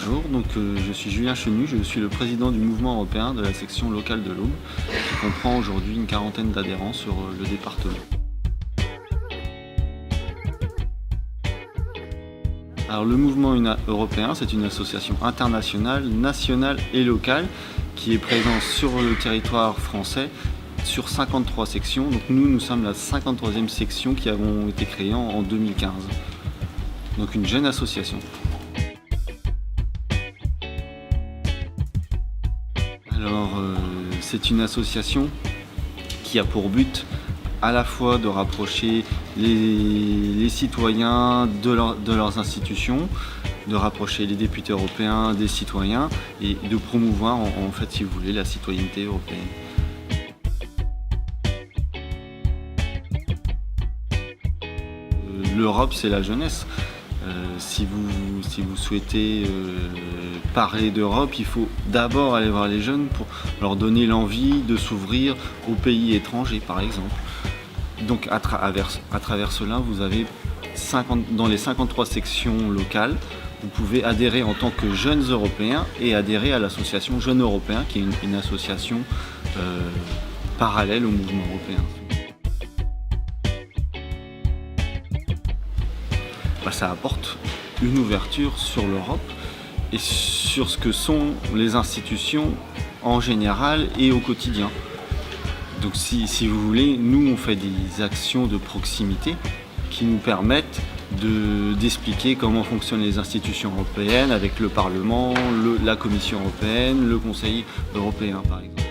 bonjour, je suis Julien Chenu, je suis le président du mouvement européen de la section locale de l'Aube, qui comprend aujourd'hui une quarantaine d'adhérents sur le département. Alors, le mouvement européen, c'est une association internationale, nationale et locale qui est présente sur le territoire français sur 53 sections. Donc nous sommes la 53e section qui avons été créée en 2015. Donc une jeune association. Alors c'est une association qui a pour but à la fois de rapprocher les citoyens de leurs institutions, de rapprocher les députés européens des citoyens et de promouvoir en fait, si vous voulez, la citoyenneté européenne. L'Europe, c'est la jeunesse. Si vous souhaitez parler d'Europe, il faut d'abord aller voir les jeunes pour leur donner l'envie de s'ouvrir aux pays étrangers, par exemple. Donc à travers cela, vous avez dans les 53 sections locales, vous pouvez adhérer en tant que jeunes européens et adhérer à l'association Jeunes Européens, qui est une association parallèle au mouvement européen. Ça apporte une ouverture sur l'Europe et sur ce que sont les institutions en général et au quotidien. Donc si vous voulez, nous on fait des actions de proximité qui nous permettent d'expliquer comment fonctionnent les institutions européennes avec le Parlement, la Commission européenne, le Conseil européen par exemple.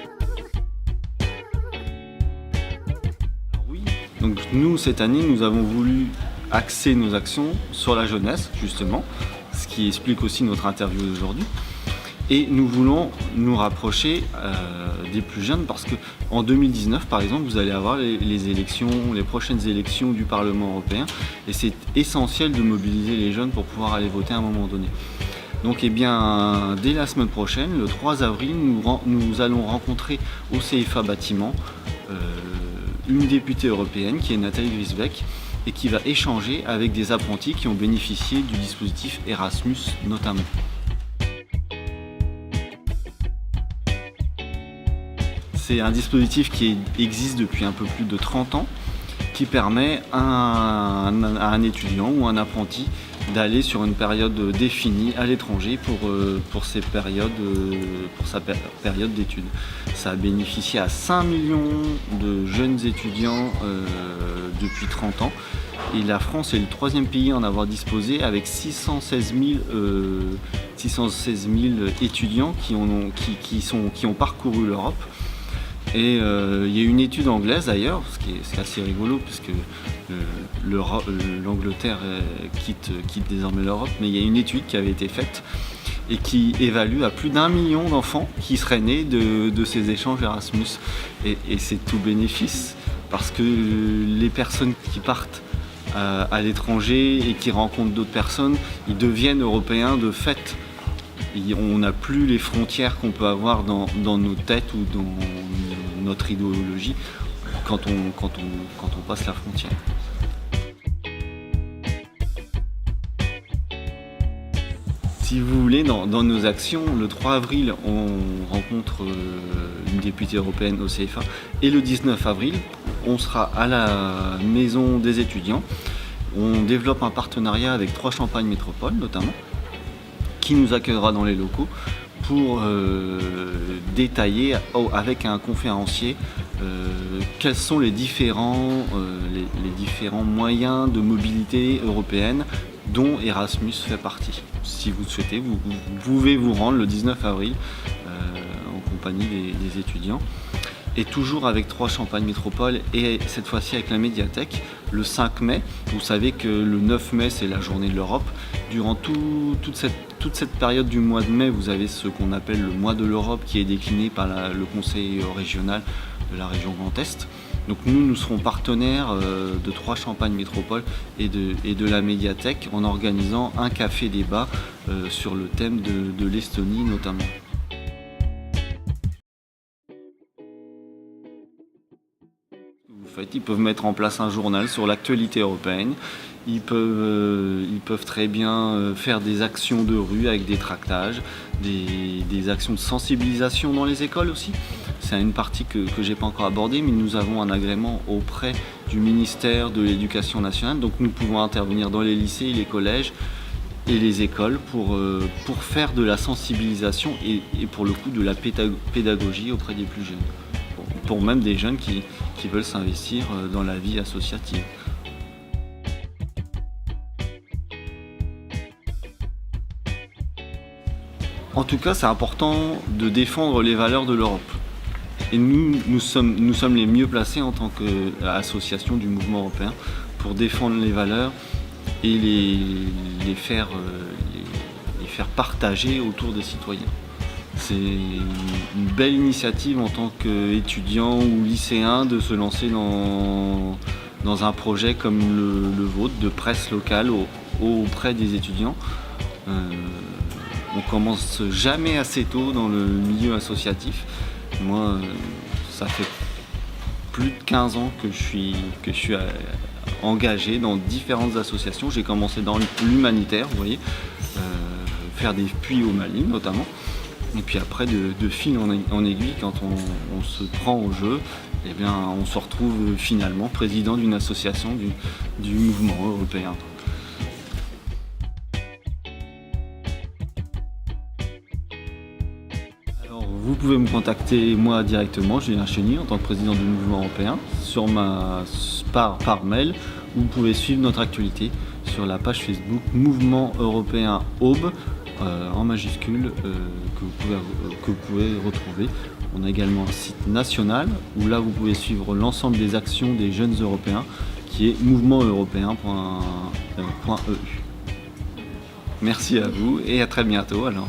Alors oui, donc nous cette année nous avons voulu axer nos actions sur la jeunesse justement, ce qui explique aussi notre interview d'aujourd'hui. Et nous voulons nous rapprocher des plus jeunes parce qu'en 2019, par exemple, vous allez avoir les prochaines élections du Parlement européen et c'est essentiel de mobiliser les jeunes pour pouvoir aller voter à un moment donné. Donc dès la semaine prochaine, le 3 avril, nous allons rencontrer au CFA Bâtiment une députée européenne qui est Nathalie Griesbeck et qui va échanger avec des apprentis qui ont bénéficié du dispositif Erasmus notamment. C'est un dispositif qui existe depuis un peu plus de 30 ans, qui permet à un étudiant ou un apprenti d'aller sur une période définie à l'étranger pour sa période d'études. Ça a bénéficié à 5 millions de jeunes étudiants depuis 30 ans. Et la France est le 3e pays à en avoir disposé avec 616 000 étudiants qui ont parcouru l'Europe. Et il y a une étude anglaise d'ailleurs, c'est assez rigolo puisque l'Angleterre quitte désormais l'Europe, mais il y a une étude qui avait été faite et qui évalue à plus d'1 million d'enfants qui seraient nés de ces échanges Erasmus. Et c'est tout bénéfice parce que les personnes qui partent à l'étranger et qui rencontrent d'autres personnes, ils deviennent européens de fait. On n'a plus les frontières qu'on peut avoir dans nos têtes ou dans notre idéologie quand on passe la frontière. Si vous voulez, dans nos actions, le 3 avril, on rencontre une députée européenne au CFA et le 19 avril, on sera à la maison des étudiants. On développe un partenariat avec 3 Champagne Métropole notamment, qui nous accueillera dans les locaux pour détailler avec un conférencier quels sont les différents moyens de mobilité européenne dont Erasmus fait partie. Si vous le souhaitez, vous pouvez vous rendre le 19 avril en compagnie des étudiants. Et toujours avec 3 Champagne Métropole et cette fois-ci avec la médiathèque, le 5 mai, vous savez que le 9 mai c'est la journée de l'Europe. Durant toute cette période du mois de mai, vous avez ce qu'on appelle le mois de l'Europe qui est décliné par le conseil régional de la région Grand Est. Donc nous serons partenaires de 3 Champagne Métropole et de la médiathèque en organisant un café débat sur le thème de l'Estonie notamment. fait, ils peuvent mettre en place un journal sur l'actualité européenne. Ils peuvent très bien faire des actions de rue avec des tractages, des actions de sensibilisation dans les écoles aussi. C'est une partie que je n'ai pas encore abordée, mais nous avons un agrément auprès du ministère de l'Éducation nationale. Donc nous pouvons intervenir dans les lycées, les collèges et les écoles pour faire de la sensibilisation et pour le coup de la pédagogie auprès des plus jeunes. Pour même des jeunes qui veulent s'investir dans la vie associative. En tout cas, c'est important de défendre les valeurs de l'Europe. Et nous sommes les mieux placés en tant qu'association du mouvement européen pour défendre les valeurs et les faire partager autour des citoyens. C'est une belle initiative en tant qu'étudiant ou lycéen de se lancer dans un projet comme le vôtre de presse locale auprès des étudiants. On commence jamais assez tôt dans le milieu associatif. Moi, ça fait plus de 15 ans que je suis engagé dans différentes associations. J'ai commencé dans l'humanitaire, vous voyez, faire des puits au Mali notamment. Et puis après, de fil en aiguille, quand on se prend au jeu, eh bien, on se retrouve finalement président d'une association du mouvement européen. Alors, vous pouvez me contacter moi directement, Julien Cheny, en tant que président du mouvement européen, par mail, ou vous pouvez suivre notre actualité sur la page Facebook Mouvement Européen Aube, en majuscule, que vous pouvue retrouver. On a également un site national où là vous pouvez suivre l'ensemble des actions des jeunes européens qui est mouvementeuropéen.eu. Merci à vous et à très bientôt alors.